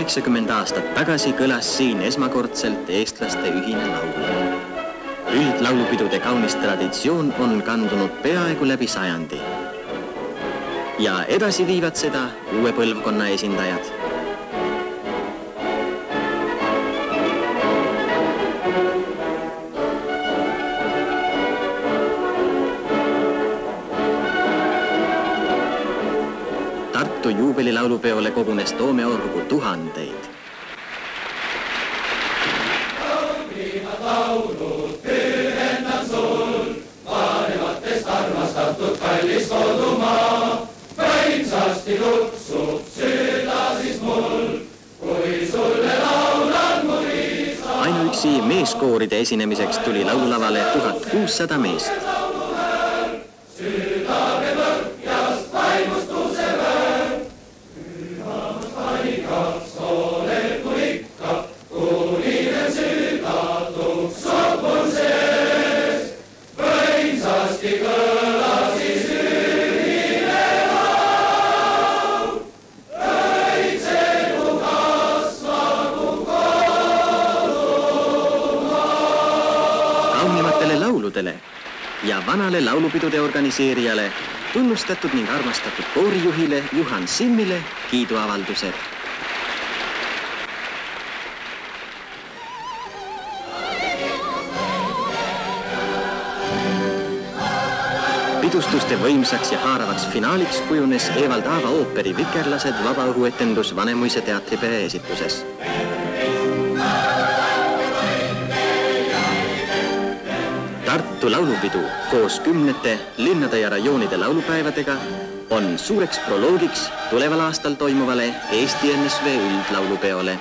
80 aastat tagasi kõlas siin esmakordselt eestlaste ühine laul. Üldlaulupidude kaunis traditsioon on kandunud peaaegu läbi sajandi. Ja edasi viivad seda uue põlvkonna esindajad. Tartu juubelilaulupeole kogunes toomeorgu tuhandeid. Laulud pühendan sul, vanematest armastatud kallis kodumaa. Võimsasti luksub süda siis mul, kui sulle laulan mu riisa. Ainuüksi meeskooride esinemiseks tuli laululavale 1600 meest. Südame võrkjast vaimustuse võrk, pühamas paigaks oled mul ikka, kuulinen südatuks sopun sees. Võimsasti kõlasis ühine laul, õitsegu kasvagu kodumaa. Kaunimatele lauludele ja vanale laulupidude organiseerijale, tunnustatud ning armastatud koorijuhile Juhan Simmile kiiduavaldused. Pidustuste võimsaks ja haaravaks finaaliks kujunes Evald Aava ooperi Vikerlased vabaõhuetendus Vanemuise teatripere esituses. Tartu laulupidu koos 10 linnade ja rajoonide laulupäevadega on suureks proloogiks tuleval aastal toimuvale Eesti NSV üldlaulupeole.